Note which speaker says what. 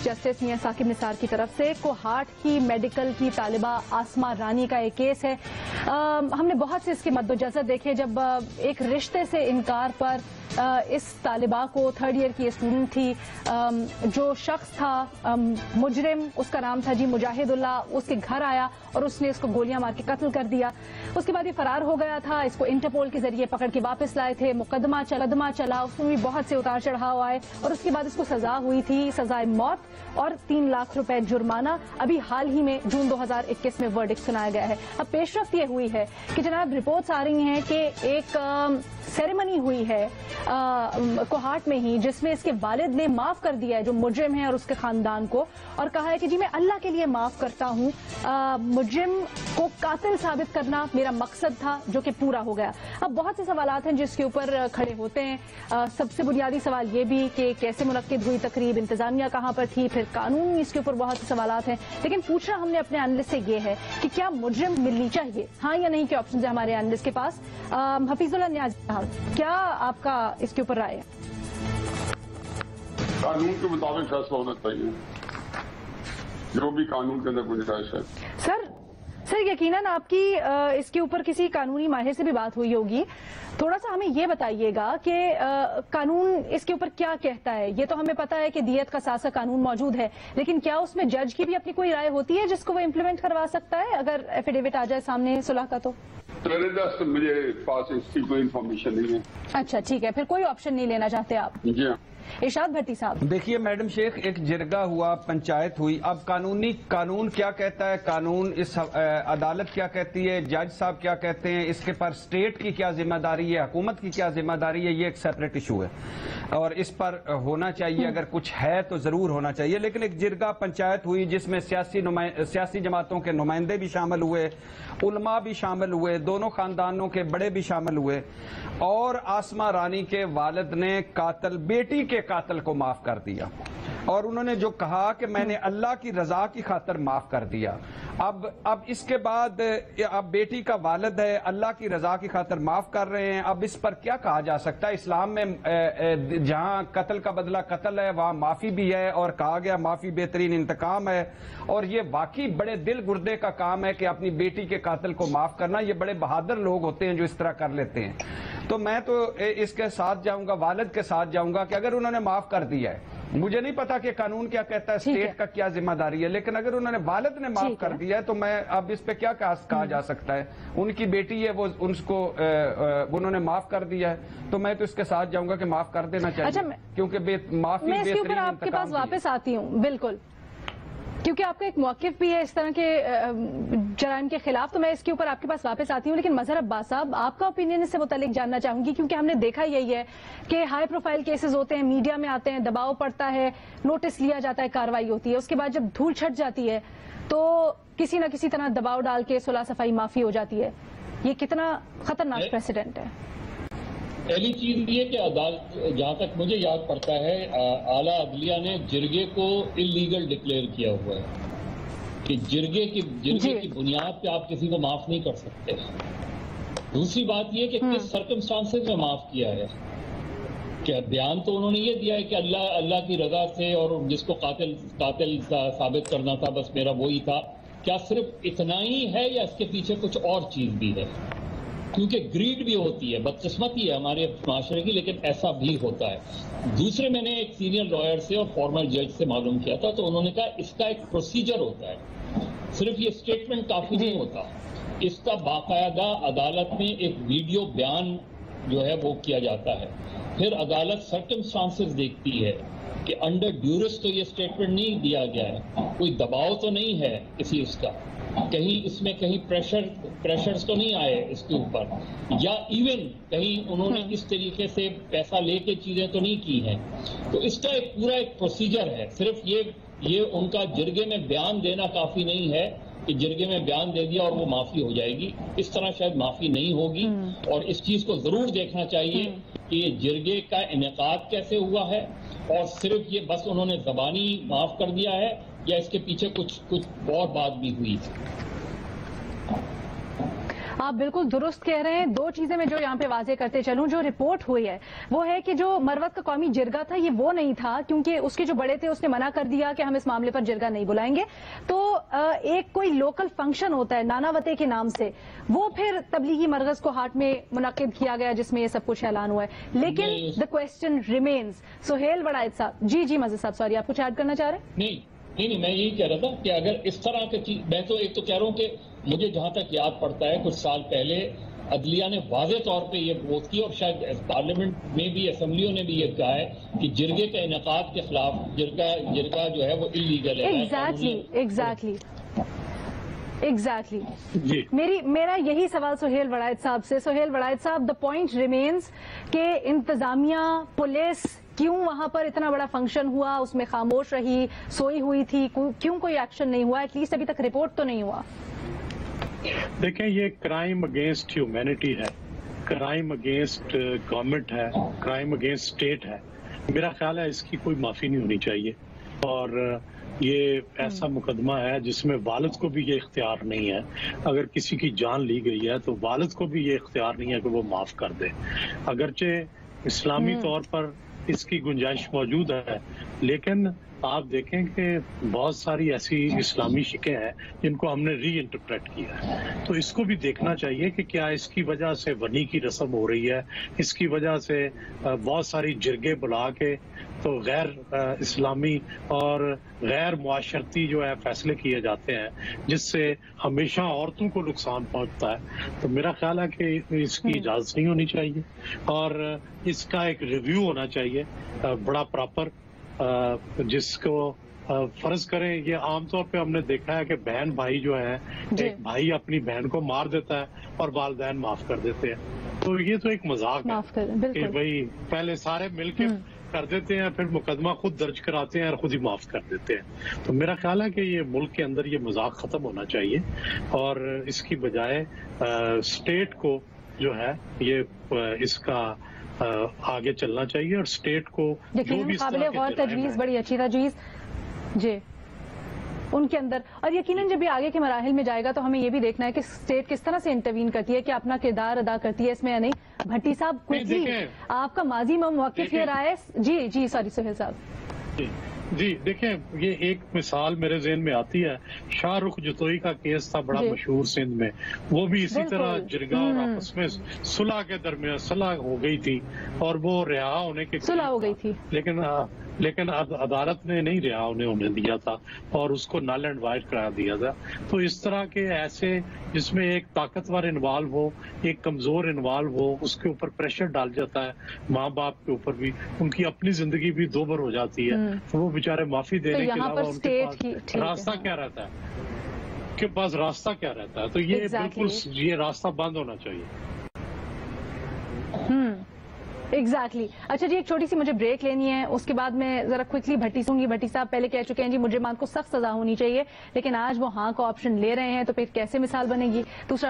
Speaker 1: Justice میاں ثاقب نثار کی طرف سے کوہاٹ کی میڈیکل کی طالبہ آسما رانی کا ایک کیس ہے. ہم نے بہت سے اس کے مدوجزر دیکھے جب ایک رشتے سے انکار پر اس طالبہ کو 3rd ایئر کی اسٹوڈنٹ تھی, جو شخص تھا مجرم, اس کا نام تھا جی مجاہد اللہ, اس کے گھر آیا اور اس نے اس کو گولیاں مار کے قتل کر دیا. اس کے بعد یہ فرار ہو گیا تھا. اس کو انٹرپول کے ذریعے پکڑ کے واپس لائے تھے. مقدمہ چلا, اس میں بھی بہت سے اتار چڑھاؤ آئے اور اس کے بعد اس کو سزا ہوئی تھی, سزائے موت اور 3 لاکھ روپے جرمانہ. ابھی حال ہی میں جون 2021 میں ورڈکٹ سنایا گیا ہے. اب پیش رفت یہ ہوئی ہے کہ جناب رپورٹس آ رہی ہیں کہ ایک سیریمنی ہوئی ہے کوہاٹ میں ہی, جس میں اس کے والد نے معاف کر دیا ہے جو مجرم ہے اور اس کے خاندان کو, اور کہا ہے کہ جی میں اللہ کے لیے معاف کرتا ہوں, مجرم کو قاتل ثابت کرنا میرا مقصد تھا جو کہ پورا ہو گیا. اب بہت سے سوالات ہیں جس کے اوپر کھڑے ہوتے ہیں. سب سے بنیادی سوال یہ بھی کہ کیسے منعقد ہوئی تقریب, انتظامیہ کہاں پر تھی, پھر قانون, اس کے اوپر بہت سے سوالات ہیں. لیکن پوچھنا ہم نے اپنے اینالسٹ سے یہ ہے کہ کیا مجرم ملنی چاہیے, ہاں یا نہیں کے آپشن ہے ہمارے اینالسٹ کے پاس. حفیظ اللہ نیازی صاحب, کیا آپ کا اس کے اوپر رائے ہے؟
Speaker 2: قانون کے مطابق فیصلہ ہونا چاہیے, جو بھی قانون کے اندر گنجائش ہے.
Speaker 1: سر یقیناً آپ کی اس کے اوپر کسی قانونی ماہر سے بھی بات ہوئی ہوگی. تھوڑا سا ہمیں یہ بتائیے گا کہ قانون اس کے اوپر کیا کہتا ہے. یہ تو ہمیں پتا ہے کہ دیت کا سازا قانون موجود ہے, لیکن کیا اس میں جج کی بھی اپنی کوئی رائے ہوتی ہے جس کو وہ امپلیمنٹ کروا سکتا ہے اگر ایفیڈیوٹ آ جائے سامنے صلح کا؟ تو
Speaker 2: مجھے پاس اس کی کوئی انفارمیشن نہیں ہے.
Speaker 1: اچھا ٹھیک ہے, پھر کوئی آپشن نہیں لینا چاہتے آپ؟
Speaker 2: جی ہاں.
Speaker 1: ارشاد بھٹی صاحب,
Speaker 3: دیکھیے میڈم شیخ, ایک جرگہ ہوا, پنچایت ہوئی, اب قانون کیا کہتا ہے, قانون اس عدالت کیا کہتی ہے, جج صاحب کیا کہتے ہیں, اس کے پر اسٹیٹ کی کیا ذمہ داری ہے, حکومت کی کیا ذمہ داری ہے, یہ ایک سیپریٹ ایشو ہے اور اس پر ہونا چاہیے, اگر کچھ ہے تو ضرور ہونا چاہیے. لیکن ایک جرگہ پنچایت ہوئی جس میں سیاسی جماعتوں کے نمائندے بھی شامل ہوئے, علماء بھی شامل ہوئے, دونوں خاندانوں کے بڑے بھی شامل ہوئے, اور آسما رانی کے والد نے بیٹی کے قاتل کو معاف کر دیا, اور انہوں نے جو کہا کہ میں نے اللہ کی رضا کی خاطر معاف کر دیا. اب اس کے بعد اب بیٹی کا والد ہے, اللہ کی رضا کی خاطر معاف کر رہے ہیں. اب اس پر کیا کہا جا سکتا ہے؟ اسلام میں جہاں قتل کا بدلہ قتل ہے وہاں معافی بھی ہے, اور کہا گیا معافی بہترین انتقام ہے, اور یہ واقعی بڑے دل گردے کا کام ہے کہ اپنی بیٹی کے قاتل کو معاف کرنا. یہ بڑے بہادر لوگ ہوتے ہیں جو اس طرح کر لیتے ہیں. تو میں تو اس کے ساتھ جاؤں گا, والد کے ساتھ جاؤں گا کہ اگر انہوں نے معاف کر دیا ہے, مجھے نہیں پتا کہ قانون کیا کہتا ہے, اسٹیٹ کا کیا ذمہ داری ہے, لیکن اگر انہوں نے والد نے معاف کر دیا ہے تو میں اب اس پہ کیا کہا جا سکتا ہے. ان کی بیٹی ہے, وہ انہوں نے معاف کر دیا ہے, تو میں تو اس کے ساتھ جاؤں گا کہ معاف کر دینا چاہیے, کیونکہ معافی
Speaker 1: میں اس کے اوپر آپ کے پاس واپس آتی ہوں. بالکل, کیونکہ آپ کا ایک موقف بھی ہے اس طرح کے جرائم کے خلاف, تو میں اس کے اوپر آپ کے پاس واپس آتی ہوں. لیکن مظہر عباس صاحب, آپ کا اوپینین اس سے متعلق جاننا چاہوں گی, کیونکہ ہم نے دیکھا یہی ہے کہ ہائی پروفائل کیسز ہوتے ہیں, میڈیا میں آتے ہیں, دباؤ پڑتا ہے, نوٹس لیا جاتا ہے, کارروائی ہوتی ہے, اس کے بعد جب دھول چھٹ جاتی ہے تو کسی نہ کسی طرح دباؤ ڈال کے صلح صفائی معافی ہو جاتی ہے. یہ کتنا خطرناک پریسیڈنٹ ہے؟
Speaker 4: پہلی چیز یہ کہ عدالت, جہاں تک مجھے یاد پڑتا ہے, اعلیٰ عدلیہ نے جرگے کو انلیگل ڈکلیئر کیا ہوا ہے کہ جرگے کی بنیاد پہ آپ کسی کو معاف نہیں کر سکتے. دوسری بات یہ کہ کس سرکمسٹانسز میں معاف کیا ہے, کہ بیان تو انہوں نے یہ دیا ہے کہ اللہ کی رضا سے, اور جس کو قاتل ثابت کرنا تھا بس میرا وہی تھا. کیا صرف اتنا ہی ہے یا اس کے پیچھے کچھ اور چیز بھی ہے؟ کیونکہ گریڈ بھی ہوتی ہے, بدقسمتی ہے ہمارے معاشرے کی, لیکن ایسا بھی ہوتا ہے. دوسرے, میں نے ایک سینئر لائر سے اور فارمر جج سے معلوم کیا تھا, تو انہوں نے کہا اس کا ایک پروسیجر ہوتا ہے, صرف یہ اسٹیٹمنٹ کافی نہیں ہوتا, اس کا باقاعدہ عدالت میں ایک ویڈیو بیان جو ہے وہ کیا جاتا ہے. پھر عدالت سرکمسٹانسز دیکھتی ہے کہ انڈر ڈیورس تو یہ اسٹیٹمنٹ نہیں دیا گیا ہے, کوئی دباؤ تو نہیں ہے کسی اس کا, کہیں اس میں کہیں پریشرز تو نہیں آئے اس کے اوپر, یا ایون کہیں انہوں نے اس طریقے سے پیسہ لے کے چیزیں تو نہیں کی ہیں. تو اس کا ایک پورا ایک پروسیجر ہے. صرف یہ ان کا جرگے میں بیان دینا کافی نہیں ہے کہ جرگے میں بیان دے دیا اور وہ معافی ہو جائے گی. اس طرح شاید معافی نہیں ہوگی, اور اس چیز کو ضرور دیکھنا چاہیے کہ یہ جرگے کا انعقاد کیسے ہوا ہے, اور صرف یہ بس انہوں نے زبانی معاف کر دیا ہے یا اس کے پیچھے کچھ اور بات بھی ہوئی.
Speaker 1: آپ بالکل درست کہہ رہے ہیں. دو چیزیں میں جو یہاں پہ واضح کرتے چلوں. جو رپورٹ ہوئی ہے وہ ہے کہ جو مروت کا قومی جرگہ تھا یہ وہ نہیں تھا, کیونکہ اس کے جو بڑے تھے اس نے منع کر دیا کہ ہم اس معاملے پر جرگہ نہیں بلائیں گے. تو ایک کوئی لوکل فنکشن ہوتا ہے ناناوتے کے نام سے, وہ پھر تبلیغی مرکز کو ہاٹ میں منعقد کیا گیا جس میں یہ سب کچھ اعلان ہوا ہے. لیکن دا کوشچن ریمینز. سہیل وڑائد صاحب. جی مزید صاحب, سوری, آپ کچھ ایڈ کرنا چاہ رہے ہیں؟
Speaker 4: نہیں, میں یہی کہہ رہا تھا کہ اگر اس طرح کی چیز, میں تو ایک تو کہہ رہا ہوں کہ مجھے جہاں تک یاد پڑتا ہے کچھ سال پہلے عدلیہ نے واضح طور پہ یہ ووٹ کی, اور شاید پارلیمنٹ میں بھی, اسمبلیوں نے بھی یہ کہا ہے کہ جرگے کے انعقاد کے خلاف جرگہ جو ہے وہ اللیگل ہے. ایگزیکٹلی.
Speaker 1: جی, میرا یہی سوال سہیل وڑائد صاحب سے. سہیل وڑائد صاحب, دا پوائنٹ ریمینز کہ انتظامیہ, پولیس کیوں وہاں پر اتنا بڑا فنکشن ہوا اس میں خاموش رہی, سوئی ہوئی تھی, کیوں کوئی ایکشن نہیں ہوا؟ ایٹ لیسٹ ابھی تک رپورٹ تو نہیں ہوا.
Speaker 5: دیکھیں, یہ کرائم اگینسٹ ہیومینٹی ہے, کرائم اگینسٹ گورنمنٹ ہے, کرائم اگینسٹ اسٹیٹ ہے. میرا خیال ہے اس کی کوئی معافی نہیں ہونی چاہیے. اور یہ ایسا مقدمہ ہے جس میں والد کو بھی یہ اختیار نہیں ہے. اگر کسی کی جان لی گئی ہے تو والد کو بھی یہ اختیار نہیں ہے کہ وہ معاف کر دے. اگرچہ اسلامی طور پر اس کی گنجائش موجود ہے, لیکن آپ دیکھیں کہ بہت ساری ایسی اسلامی شکیں ہیں جن کو ہم نے ری انٹرپریٹ کیا ہے. تو اس کو بھی دیکھنا چاہیے کہ کیا اس کی وجہ سے ونی کی رسم ہو رہی ہے, اس کی وجہ سے بہت ساری جرگے بلا کے تو غیر اسلامی اور غیر معاشرتی جو ہے فیصلے کیے جاتے ہیں جس سے ہمیشہ عورتوں کو نقصان پہنچتا ہے. تو میرا خیال ہے کہ اس کی اجازت نہیں ہونی چاہیے, اور اس کا ایک ریویو ہونا چاہیے بڑا پراپر, جس کو فرض کریں. یہ عام طور پہ ہم نے دیکھا ہے کہ بہن بھائی جو ہے, ایک بھائی اپنی بہن کو مار دیتا ہے اور والدین معاف کر دیتے ہیں. تو یہ تو ایک مذاق ہے کہ بھائی پہلے سارے مل کے کر دیتے ہیں, پھر مقدمہ خود درج کراتے ہیں اور خود ہی معاف کر دیتے ہیں. تو میرا خیال ہے کہ یہ ملک کے اندر یہ مذاق ختم ہونا چاہیے, اور اس کی بجائے اسٹیٹ کو جو ہے یہ اس کا آگے چلنا چاہیے, اور اسٹیٹ کو جو بھی
Speaker 1: قابل غور تجویز, بڑی اچھی تجویز جی ان کے اندر. اور یقیناً جب یہ آگے کے مراحل میں جائے گا تو ہمیں یہ بھی دیکھنا ہے کہ اسٹیٹ کس طرح سے انٹروین کرتی ہے, کہ اپنا کردار ادا کرتی ہے اس میں یا نہیں. بھٹی صاحب, کوئکلی آپ کا ماضی میں موقف یہ رہا ہے. جی سوری سہیل صاحب.
Speaker 5: جی دیکھیں, یہ ایک مثال میرے ذہن میں آتی ہے. شاہ رخ جتوئی کا کیس تھا بڑا مشہور سندھ میں, وہ بھی اسی طرح جرگہ اور آپس میں صلح کے درمیان صلح ہو گئی تھی, اور وہ رہا ہونے کے
Speaker 1: صلح ہو گئی تھی,
Speaker 5: لیکن عدالت نے نہیں رہا ہونے دیا تھا اور اس کو نل اینڈ وائڈ کرا دیا تھا. تو اس طرح کے ایسے جس میں ایک طاقتور انوالو ہو, ایک کمزور انوالو ہو, اس کے اوپر پریشر ڈال جاتا ہے, ماں باپ کے اوپر بھی, ان کی اپنی زندگی بھی دوبر ہو جاتی ہے. تو وہ بیچارے معافی دینے کے علاوہ ان کے پاس راستہ کیا رہتا ہے, ان کے پاس راستہ کیا رہتا ہے. تو یہ بالکل یہ راستہ بند ہونا چاہیے.
Speaker 1: ایگزیکٹلی. اچھا جی, ایک چھوٹی سی مجھے بریک لینی ہے, اس کے بعد میں ذرا کوئکلی بھٹی سوں گی. بھٹی صاحب پہلے کہہ چکے ہیں جی مجرمان کو سخت سزا ہونی چاہیے, لیکن آج وہ ہاں کا آپشن لے رہے ہیں, تو پھر کیسے مثال بنے گی؟ دوسرا